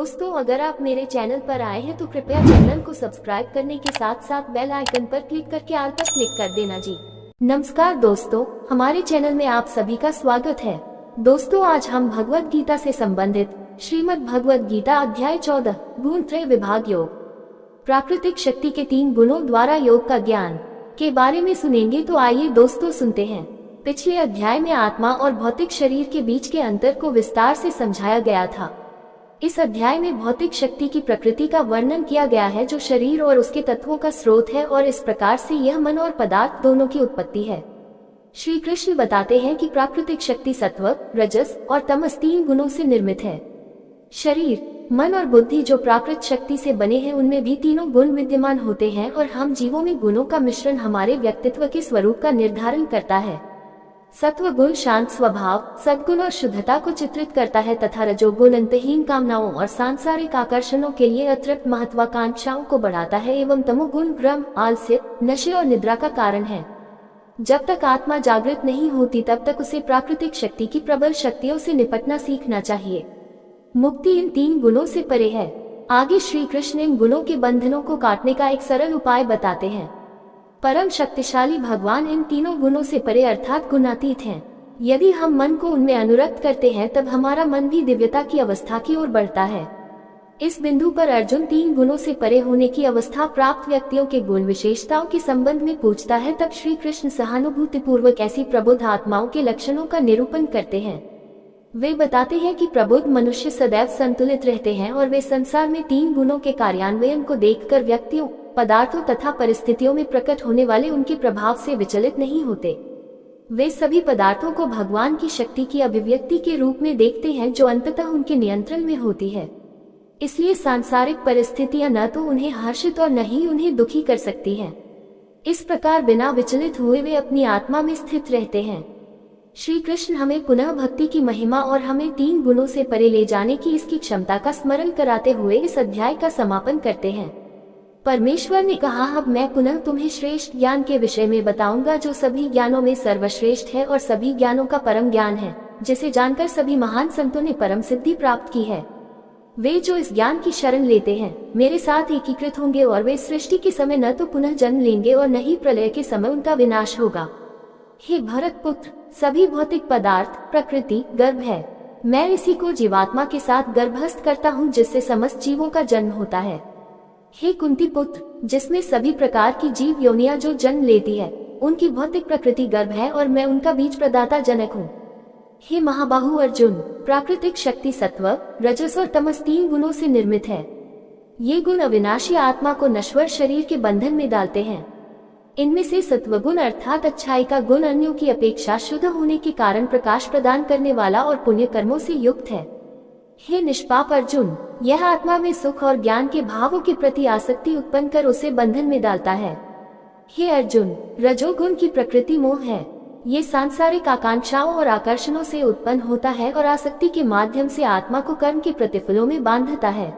दोस्तों, अगर आप मेरे चैनल पर आए हैं तो कृपया चैनल को सब्सक्राइब करने के साथ साथ बेल आइकन पर क्लिक करके ऑल पर क्लिक कर देना जी। नमस्कार दोस्तों, हमारे चैनल में आप सभी का स्वागत है। दोस्तों, आज हम भगवत गीता से संबंधित श्रीमद् भगवत गीता अध्याय 14 गुण त्रय विभाग योग, प्राकृतिक शक्ति के 3 गुणों द्वारा योग का ज्ञान के बारे में सुनेंगे। तो आइए दोस्तों सुनते हैं। पिछले अध्याय में आत्मा और भौतिक शरीर के बीच के अंतर को विस्तार से समझाया गया था। इस अध्याय में भौतिक शक्ति की प्रकृति का वर्णन किया गया है, जो शरीर और उसके तत्वों का स्रोत है, और इस प्रकार से यह मन और पदार्थ दोनों की उत्पत्ति है। श्री कृष्ण बताते हैं कि प्राकृतिक शक्ति सत्व, रजस और तमस 3 गुणों से निर्मित है। शरीर, मन और बुद्धि जो प्राकृत शक्ति से बने हैं, उनमें भी तीनों गुण विद्यमान होते हैं, और हम जीवों में गुणों का मिश्रण हमारे व्यक्तित्व के स्वरूप का निर्धारण करता है। सत्व गुण शांत स्वभाव, सद्गुण और शुद्धता को चित्रित करता है, तथा रजोगुण अंतहीन कामनाओं और सांसारिक आकर्षणों के लिए अतृप्त महत्वाकांक्षाओं को बढ़ाता है, एवं तमोगुण भ्रम, आलस्य, नशे और निद्रा का कारण है। जब तक आत्मा जागृत नहीं होती तब तक उसे प्राकृतिक शक्ति की प्रबल शक्तियों से निपटना सीखना चाहिए। मुक्ति इन 3 गुणों से परे है। आगे श्री कृष्ण इन गुणों के बंधनों को काटने का एक सरल उपाय बताते हैं। परम शक्तिशाली भगवान इन तीनों गुणों से परे अर्थात गुणातीत हैं। यदि हम मन को उनमें अनुरक्त करते हैं तब हमारा मन भी दिव्यता की अवस्था की ओर बढ़ता है। इस बिंदु पर अर्जुन 3 गुणों से परे होने की अवस्था प्राप्त व्यक्तियों के गुण विशेषताओं के संबंध में पूछता है। तब श्री कृष्ण सहानुभूति पूर्वक ऐसी प्रबुद्ध आत्माओं के लक्षणों का निरूपण करते हैं। वे बताते हैं कि प्रबुद्ध मनुष्य सदैव संतुलित रहते हैं, और वे संसार में 3 गुणों के कार्यान्वयन को देखकर व्यक्तियों, पदार्थों तथा परिस्थितियों में प्रकट होने वाले उनके प्रभाव से विचलित नहीं होते। वे सभी पदार्थों को भगवान की शक्ति की अभिव्यक्ति के रूप में देखते हैं, जो अंततः उनके नियंत्रण में होती है। इसलिए सांसारिक परिस्थितियां न तो उन्हें हर्षित और न ही उन्हें दुखी कर सकती हैं। इस प्रकार बिना विचलित हुए वे अपनी आत्मा में स्थित रहते हैं। श्री कृष्ण हमें पुनः भक्ति की महिमा और हमें 3 गुणों से परे ले जाने की इसकी क्षमता का स्मरण कराते हुए इस अध्याय का समापन करते हैं। परमेश्वर ने कहा, अब मैं पुनः तुम्हें श्रेष्ठ ज्ञान के विषय में बताऊंगा, जो सभी ज्ञानों में सर्वश्रेष्ठ है और सभी ज्ञानों का परम ज्ञान है, जिसे जानकर सभी महान संतों ने परम सिद्धि प्राप्त की है। वे जो इस ज्ञान की शरण लेते हैं मेरे साथ एकीकृत होंगे, और वे सृष्टि के समय न तो पुनः जन्म लेंगे और न ही प्रलय के समय उनका विनाश होगा। हे भरत पुत्र, सभी भौतिक पदार्थ प्रकृति गर्भ है। मैं इसी को जीवात्मा के साथ गर्भस्थ करता हूँ, जिससे समस्त जीवों का जन्म होता है। हे कुंती पुत्र, जिसमें सभी प्रकार की जीव योनियां जो जन्म लेती है, उनकी भौतिक प्रकृति गर्भ है, और मैं उनका बीज प्रदाता जनक हूँ। हे महाबाहु अर्जुन, प्राकृतिक शक्ति सत्व, रजस और तमस 3 गुणों से निर्मित है। ये गुण अविनाशी आत्मा को नश्वर शरीर के बंधन में डालते हैं। इनमें से सत्वगुण अर्थात अच्छाई का गुण अन्यों की अपेक्षा शुद्ध होने के कारण प्रकाश प्रदान करने वाला और पुण्य कर्मों से युक्त है। हे निष्पाप अर्जुन, यह आत्मा में सुख और ज्ञान के भावों के प्रति आसक्ति उत्पन्न कर उसे बंधन में डालता है। हे अर्जुन, रजोगुण की प्रकृति मोह है। ये सांसारिक आकांक्षाओं और आकर्षणों से उत्पन्न होता है और आसक्ति के माध्यम से आत्मा को कर्म के प्रतिफलों में बांधता है।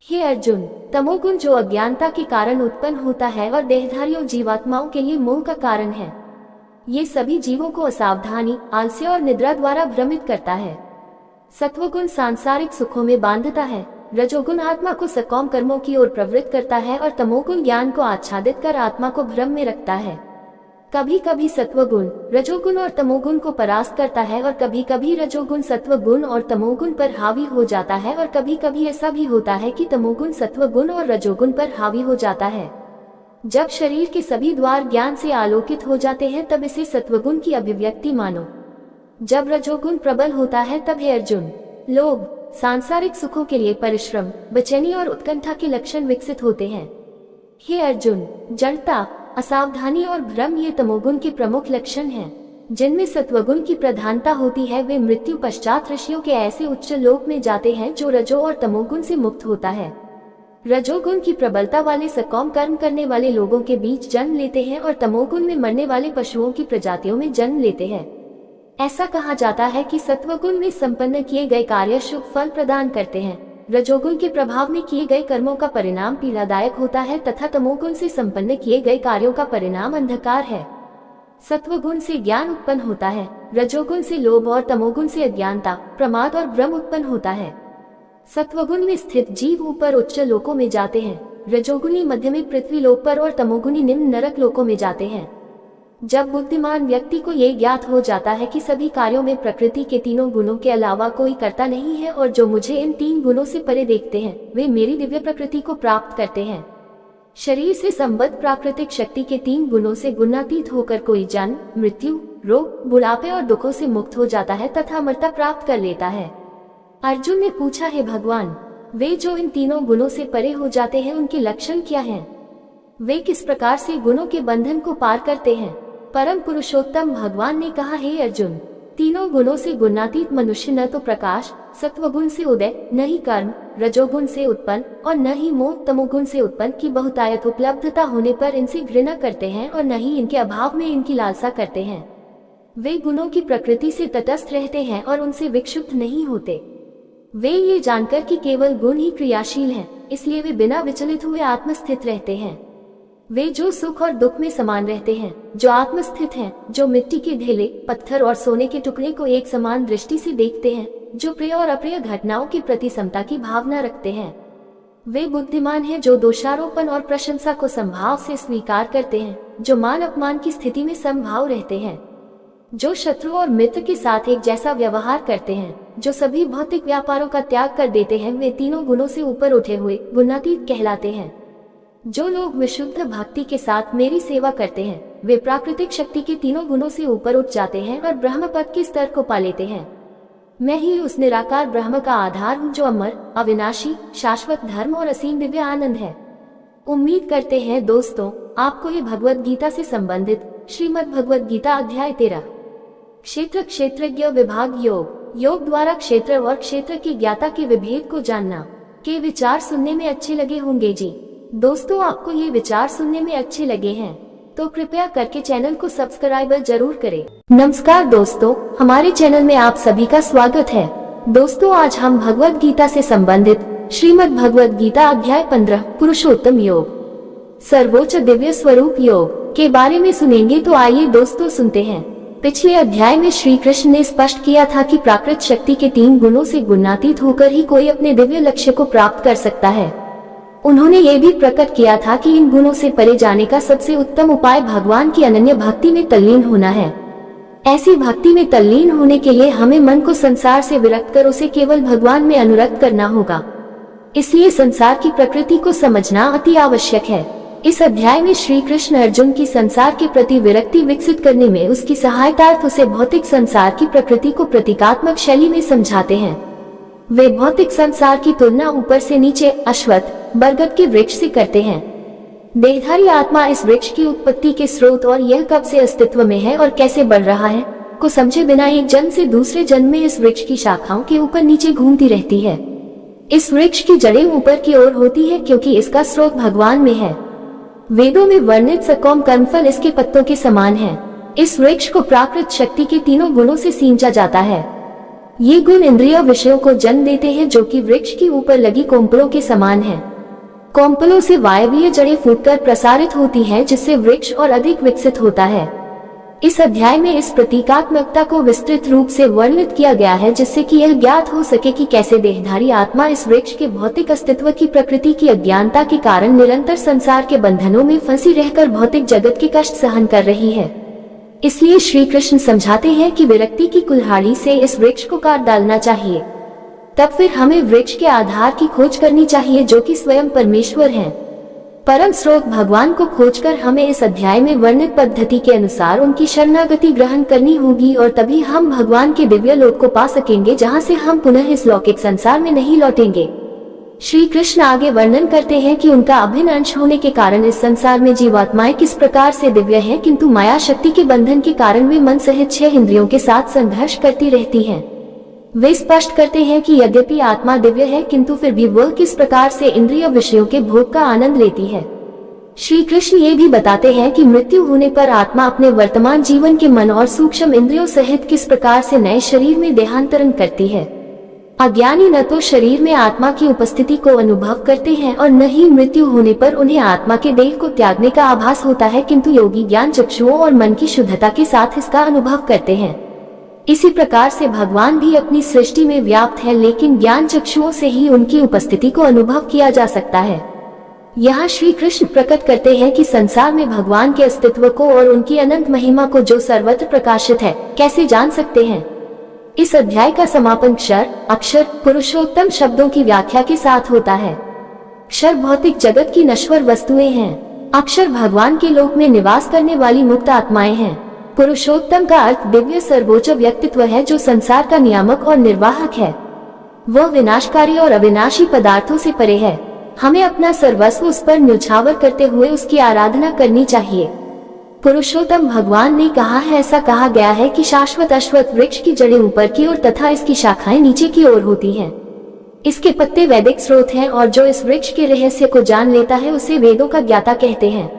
हे अर्जुन, तमोगुण जो अज्ञानता के कारण उत्पन्न होता है और देहधारियों जीवात्माओं के लिए मोह का कारण है। ये सभी जीवों को असावधानी, आलस्य और निद्रा द्वारा भ्रमित करता है। सत्वगुण सांसारिक सुखों में बांधता है। रजोगुण आत्मा को सकाम कर्मों की ओर प्रवृत्त करता है, और तमोगुण ज्ञान को आच्छादित कर आत्मा को भ्रम में रखता है। कभी कभी सत्वगुण रजोगुण और तमोगुण को परास्त करता है, और कभी कभी रजोगुण सत्वगुण और तमोगुण पर हावी हो जाता है, और कभी कभी ऐसा भी होता है कि तमोगुण सत्वगुण और रजोगुण पर हावी हो जाता है। जब शरीर के सभी द्वार ज्ञान से आलोकित हो जाते हैं तब इसे सत्वगुण की अभिव्यक्ति मानो। जब रजोगुण प्रबल होता है तब हे अर्जुन, लोभ, सांसारिक सुखों के लिए परिश्रम, बेचैनी और उत्कंठा के लक्षण विकसित होते हैं। हे अर्जुन, जड़ता, असावधानी और भ्रम ये तमोगुण के प्रमुख लक्षण हैं। जिनमें सत्वगुण की प्रधानता होती है, वे मृत्यु पश्चात ऋषियों के ऐसे उच्च लोक में जाते हैं जो रजो और तमोगुण से मुक्त होता है। रजोगुण की प्रबलता वाले सकाम कर्म करने वाले लोगों के बीच जन्म लेते हैं, और तमोगुण में मरने वाले पशुओं की प्रजातियों में जन्म लेते हैं। ऐसा कहा जाता है कि सत्वगुण में संपन्न किए गए कार्य शुभ फल प्रदान करते हैं। रजोगुण के प्रभाव में किए गए कर्मों का परिणाम पीड़ादायक होता है, तथा तमोगुण से संपन्न किए गए कार्यों का परिणाम अंधकार है। सत्वगुण से ज्ञान उत्पन्न होता है, रजोगुण से लोभ और तमोगुण से अज्ञानता, प्रमाद और भ्रम उत्पन्न होता है। सत्वगुण में स्थित जीव ऊपर उच्च लोकों में जाते हैं, रजोगुणी मध्य में पृथ्वी लोक पर और तमोगुणी निम्न नरक लोकों में जाते हैं। जब बुद्धिमान व्यक्ति को ये ज्ञात हो जाता है कि सभी कार्यों में प्रकृति के तीनों गुणों के अलावा कोई कर्ता नहीं है और जो मुझे इन 3 गुणों से परे देखते हैं वे मेरी दिव्य प्रकृति को प्राप्त करते हैं। शरीर से संबद्ध प्राकृतिक शक्ति के 3 गुणों से गुणातीत होकर कोई जन्म, मृत्यु, रोग, बुढ़ापे और दुखों से मुक्त हो जाता है तथा अमरता प्राप्त कर लेता है। अर्जुन ने पूछा, है भगवान, वे जो इन तीनों गुणों से परे हो जाते हैं उनके लक्षण क्या हैं? वे किस प्रकार से गुणों के बंधन को पार करते हैं? परम पुरुषोत्तम भगवान ने कहा, हे अर्जुन, तीनों गुणों से गुणातीत मनुष्य न तो प्रकाश सत्वगुण से उदय, न ही कर्म रजोगुण से उत्पन्न और न ही मोह तमोगुण से उत्पन्न की बहुतायत उपलब्धता होने पर इनसे घृणा करते हैं और न ही इनके अभाव में इनकी लालसा करते हैं। वे गुणों की प्रकृति से तटस्थ रहते हैं और उनसे विक्षुब्ध नहीं होते। वे ये जानकर कि केवल गुण ही क्रियाशील हैं, इसलिए वे बिना विचलित हुए आत्मस्थित रहते हैं। वे जो सुख और दुख में समान रहते हैं, जो आत्मस्थित हैं, जो मिट्टी के ढेले, पत्थर और सोने के टुकड़े को एक समान दृष्टि से देखते हैं, जो प्रिय और अप्रिय घटनाओं के प्रति समता की भावना रखते हैं। वे बुद्धिमान हैं जो दोषारोपण और प्रशंसा को समभाव से स्वीकार करते हैं, जो मान अपमान की स्थिति में समभाव रहते हैं, जो शत्रु और मित्र के साथ एक जैसा व्यवहार करते हैं, जो सभी भौतिक व्यापारों का त्याग कर देते हैं, वे तीनों गुणों से ऊपर उठे हुए गुणातीत कहलाते हैं। जो लोग विशुद्ध भक्ति के साथ मेरी सेवा करते हैं, वे प्राकृतिक शक्ति के तीनों गुणों से ऊपर उठ जाते हैं और ब्रह्म पद के स्तर को पा लेते हैं। मैं ही उस निराकार ब्रह्म का आधार हूँ जो अमर, अविनाशी, शाश्वत धर्म और असीम दिव्य आनंद है। उम्मीद करते हैं दोस्तों आपको ये भगवत गीता से संबंधित श्रीमद् भगवत गीता अध्याय 13 क्षेत्र क्षेत्रज्ञ विभाग योग द्वारा क्षेत्र और क्षेत्र की ज्ञाता के विभेद को जानना के विचार सुनने में अच्छे लगे होंगे जी। दोस्तों आपको ये विचार सुनने में अच्छे लगे हैं तो कृपया करके चैनल को सब्सक्राइब जरूर करें। नमस्कार दोस्तों, हमारे चैनल में आप सभी का स्वागत है। दोस्तों आज हम भगवत गीता से संबंधित श्रीमद् भगवत गीता अध्याय 15 पुरुषोत्तम योग सर्वोच्च दिव्य स्वरूप योग के बारे में सुनेंगे। तो आइए दोस्तों सुनते हैं। पिछले अध्याय में श्री कृष्ण ने स्पष्ट किया था कि प्राकृत शक्ति के 3 गुणों से गुणातीत होकर ही कोई अपने दिव्य लक्ष्य को प्राप्त कर सकता है। उन्होंने ये भी प्रकट किया था कि इन गुणों से परे जाने का सबसे उत्तम उपाय भगवान की अनन्य भक्ति में तल्लीन होना है। ऐसी भक्ति में तल्लीन होने के लिए हमें मन को संसार से विरक्त कर उसे केवल भगवान में अनुरक्त करना होगा। इसलिए संसार की प्रकृति को समझना अति आवश्यक है। इस अध्याय में श्री कृष्ण अर्जुन की संसार के प्रति विरक्ति विकसित करने में उसकी सहायतार्थ उसे भौतिक संसार की प्रकृति को प्रतीकात्मक शैली में समझाते हैं। वे भौतिक संसार की तुलना ऊपर से नीचे अश्वत्थ बरगद के वृक्ष से करते हैं। देहधारी आत्मा इस वृक्ष की उत्पत्ति के स्रोत और यह कब से अस्तित्व में है और कैसे बढ़ रहा है को समझे बिना एक जन्म से दूसरे जन्म में इस वृक्ष की शाखाओं के ऊपर नीचे घूमती रहती है। इस वृक्ष की जड़ें ऊपर की ओर होती है क्योंकि इसका स्रोत भगवान में है। वेदों में वर्णित सकौम कर्मफल इसके पत्तों के समान है। इस वृक्ष को प्राकृत शक्ति के तीनों गुणों से सींचा जाता है। ये गुण इंद्रिय विषयों को जन्म देते हैं जो कि वृक्ष की ऊपर लगी कोम्पलों के समान है। कोम्पलों से वायवीय जड़ें फूटकर प्रसारित होती हैं जिससे वृक्ष और अधिक विकसित होता है। इस अध्याय में इस प्रतीकात्मकता को विस्तृत रूप से वर्णित किया गया है जिससे कि यह ज्ञात हो सके कि कैसे देहधारी आत्मा इस वृक्ष के भौतिक अस्तित्व की प्रकृति की अज्ञानता के कारण निरंतर संसार के बंधनों में फंसी रहकर भौतिक जगत के कष्ट सहन कर रही है। इसलिए श्री कृष्ण समझाते हैं कि विरक्ति की कुल्हाड़ी से इस वृक्ष को काट डालना चाहिए। तब फिर हमें वृक्ष के आधार की खोज करनी चाहिए जो कि स्वयं परमेश्वर हैं। परम स्रोत भगवान को खोजकर हमें इस अध्याय में वर्णित पद्धति के अनुसार उनकी शरणागति ग्रहण करनी होगी और तभी हम भगवान के दिव्य लोक को पा सकेंगे जहां से हम पुनः इस लौकिक संसार में नहीं लौटेंगे। श्री कृष्ण आगे वर्णन करते हैं कि उनका अभिन्न अंश होने के कारण इस संसार में जीवात्माएं किस प्रकार से दिव्य हैं, किंतु माया शक्ति के बंधन के कारण वे मन सहित 6 इंद्रियों के साथ संघर्ष करती रहती हैं। वे स्पष्ट करते हैं कि यद्यपि आत्मा दिव्य है किंतु फिर भी वह किस प्रकार से इंद्रिय विषयों के भोग का आनंद लेती है। श्री कृष्ण ये भी बताते हैं कि मृत्यु होने पर आत्मा अपने वर्तमान जीवन के मन और सूक्ष्म इंद्रियों सहित किस प्रकार से नए शरीर में देहांतरण करती है। अज्ञानी न तो शरीर में आत्मा की उपस्थिति को अनुभव करते हैं और न ही मृत्यु होने पर उन्हें आत्मा के देह को त्यागने का आभास होता है, किंतु योगी ज्ञान चक्षुओं और मन की शुद्धता के साथ इसका अनुभव करते हैं। इसी प्रकार से भगवान भी अपनी सृष्टि में व्याप्त है, लेकिन ज्ञान चक्षुओं से ही उनकी उपस्थिति को अनुभव किया जा सकता है। यहाँ श्री कृष्ण प्रकट करते हैं कि संसार में भगवान के अस्तित्व को और उनकी अनंत महिमा को, जो सर्वत्र प्रकाशित है, कैसे जान सकते हैं। इस अध्याय का समापन क्षर, अक्षर, पुरुषोत्तम शब्दों की व्याख्या के साथ होता है। क्षर भौतिक जगत की नश्वर वस्तुएं हैं। अक्षर भगवान के लोक में निवास करने वाली मुक्त आत्माएं हैं। पुरुषोत्तम का अर्थ दिव्य सर्वोच्च व्यक्तित्व है, जो संसार का नियामक और निर्वाहक है। वह विनाशकारी और अविनाशी पदार्थों से परे है। हमें अपना सर्वस्व उस पर न्यौछावर करते हुए उसकी आराधना करनी चाहिए। पुरुषोत्तम भगवान ने कहा है, ऐसा कहा गया है कि शाश्वत अश्वत्थ वृक्ष की जड़ें ऊपर की ओर तथा इसकी शाखाएं नीचे की ओर होती हैं। इसके पत्ते वैदिक स्रोत हैं और जो इस वृक्ष के रहस्य को जान लेता है उसे वेदों का ज्ञाता कहते हैं।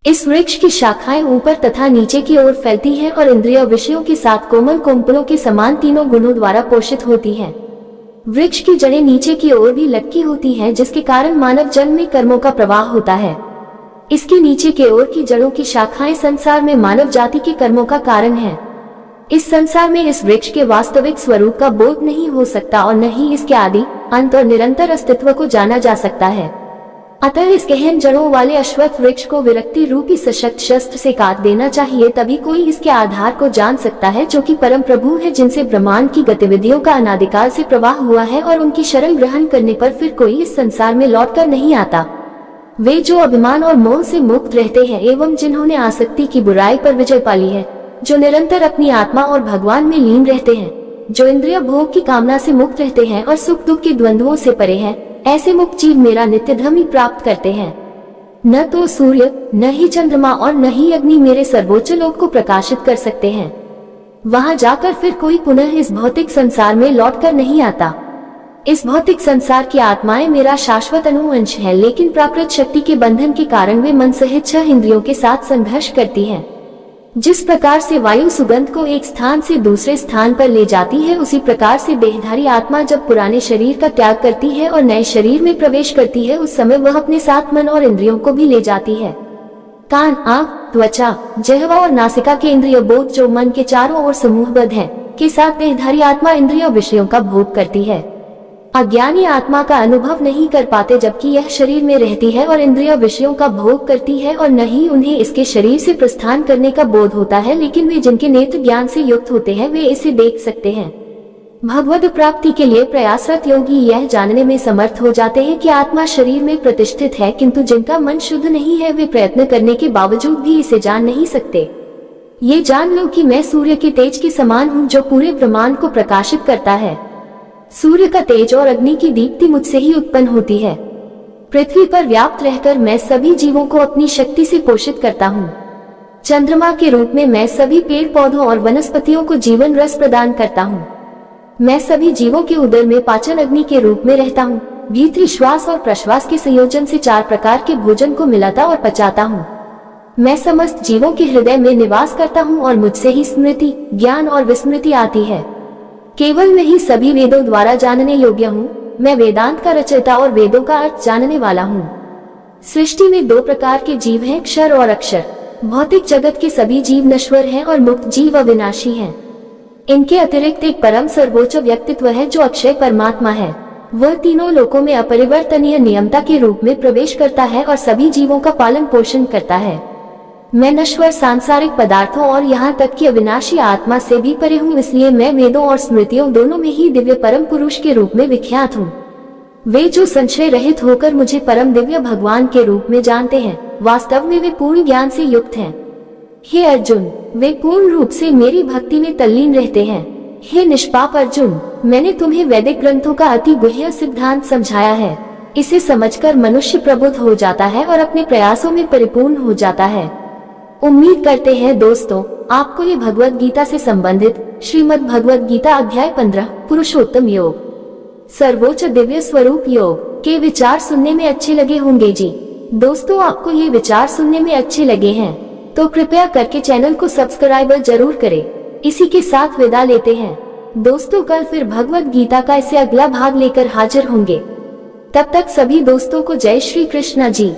इस वृक्ष की शाखाएं ऊपर तथा नीचे की ओर फैलती हैं और इंद्रिय विषयों के साथ कोमल कोम्पलों के समान तीनों गुणों द्वारा पोषित होती हैं। वृक्ष की जड़ें नीचे की ओर भी लटकी होती हैं, जिसके कारण मानव जन्म में कर्मों का प्रवाह होता है। इसके नीचे की ओर की जड़ों की शाखाएं संसार में मानव जाति के कर्मों का कारण है। इस संसार में इस वृक्ष के वास्तविक स्वरूप का बोध नहीं हो सकता और न ही इसके आदि, अंत और निरंतर अस्तित्व को जाना जा सकता है। अतः इस गहन जड़ों वाले अश्वत्थ वृक्ष को विरक्ति रूपी सशक्त शस्त्र से काट देना चाहिए, तभी कोई इसके आधार को जान सकता है, जो कि परम प्रभु है, जिनसे ब्रह्मांड की गतिविधियों का अनादिकाल से प्रवाह हुआ है और उनकी शरण ग्रहण करने पर फिर कोई इस संसार में लौटकर नहीं आता। वे जो अभिमान और मोह से मुक्त रहते हैं एवं जिन्होंने आसक्ति की बुराई पर विजय पाली है, जो निरंतर अपनी आत्मा और भगवान में लीन रहते हैं, जो इंद्रिय भोग की कामना से मुक्त रहते हैं और सुख दुख के द्वंद्वों से परे हैं, ऐसे मुक्त जीव मेरा नित्य धर्म ही प्राप्त करते हैं। न तो सूर्य, न ही चंद्रमा और न ही अग्नि मेरे सर्वोच्च लोक को प्रकाशित कर सकते हैं। वहां जाकर फिर कोई पुनः इस भौतिक संसार में लौटकर नहीं आता। इस भौतिक संसार की आत्माएं मेरा शाश्वत अनुवंश है, लेकिन प्राकृत शक्ति के बंधन के कारण वे मन सहित 6 इंद्रियों के साथ संघर्ष करती हैं। जिस प्रकार से वायु सुगंध को एक स्थान से दूसरे स्थान पर ले जाती है, उसी प्रकार से देहधारी आत्मा जब पुराने शरीर का त्याग करती है और नए शरीर में प्रवेश करती है, उस समय वह अपने साथ मन और इंद्रियों को भी ले जाती है। कान, आँख, त्वचा, जिह्वा और नासिका के इंद्रिय बोध, जो मन के चारों ओर समूहबद्ध हैं, के साथ देहधारी आत्मा इंद्रिय विषयों का भोग करती है। अज्ञानी आत्मा का अनुभव नहीं कर पाते, जबकि यह शरीर में रहती है और इंद्रिय विषयों का भोग करती है, और न ही उन्हें इसके शरीर से प्रस्थान करने का बोध होता है, लेकिन वे जिनके नेत्र ज्ञान से युक्त होते हैं वे इसे देख सकते हैं। भगवद प्राप्ति के लिए प्रयासरत योगी यह जानने में समर्थ हो जाते हैं कि आत्मा शरीर में प्रतिष्ठित है, किंतु जिनका मन शुद्ध नहीं है वे प्रयत्न करने के बावजूद भी इसे जान नहीं सकते। ये जान लो कि मैं सूर्य के तेज के समान हूँ, जो पूरे ब्रह्मांड को प्रकाशित करता है। सूर्य का तेज और अग्नि की दीप्ति मुझसे ही उत्पन्न होती है। पृथ्वी पर व्याप्त रहकर मैं सभी जीवों को अपनी शक्ति से पोषित करता हूँ। चंद्रमा के रूप में मैं सभी पेड़ पौधों और वनस्पतियों को जीवन रस प्रदान करता हूँ। मैं सभी जीवों के उदर में पाचन अग्नि के रूप में रहता हूँ। भीतरी श्वास और प्रश्वास के संयोजन से 4 प्रकार के भोजन को मिलाता और पचाता हूँ। मैं समस्त जीवों के हृदय में निवास करता हूँ और मुझसे ही स्मृति, ज्ञान और विस्मृति आती है। केवल मैं ही सभी वेदों द्वारा जानने योग्य हूँ। मैं वेदांत का रचयिता और वेदों का अर्थ जानने वाला हूँ। सृष्टि में 2 प्रकार के जीव हैं, क्षर और अक्षर। भौतिक जगत के सभी जीव नश्वर हैं और मुक्त जीव अविनाशी हैं। इनके अतिरिक्त एक परम सर्वोच्च व्यक्तित्व है, जो अक्षय परमात्मा है। वह तीनों लोकों में अपरिवर्तनीय नियमता के रूप में प्रवेश करता है और सभी जीवों का पालन पोषण करता है। मैं नश्वर सांसारिक पदार्थों और यहाँ तक कि अविनाशी आत्मा से भी परे हूँ, इसलिए मैं वेदों और स्मृतियों दोनों में ही दिव्य परम पुरुष के रूप में विख्यात हूँ। वे जो संशय रहित होकर मुझे परम दिव्य भगवान के रूप में जानते हैं, वास्तव में वे पूर्ण ज्ञान से युक्त हैं। हे अर्जुन, वे पूर्ण रूप से मेरी भक्ति में तल्लीन रहते हैं। हे निष्पाप अर्जुन, मैंने तुम्हें वैदिक ग्रंथों का अति गुह्य सिद्धांत समझाया है। इसे समझकर मनुष्य प्रबुद्ध हो जाता है और अपने प्रयासों में परिपूर्ण हो जाता है। उम्मीद करते हैं दोस्तों, आपको ये भगवद गीता से संबंधित श्रीमद् भगवद गीता अध्याय 15 पुरुषोत्तम योग, सर्वोच्च दिव्य स्वरूप योग के विचार सुनने में अच्छे लगे होंगे जी। दोस्तों, आपको ये विचार सुनने में अच्छे लगे हैं तो कृपया करके चैनल को सब्सक्राइब जरूर करें। इसी के साथ विदा लेते हैं दोस्तों। कल फिर भगवद गीता का इसे अगला भाग लेकर हाजिर होंगे। तब तक सभी दोस्तों को जय श्री कृष्णा जी।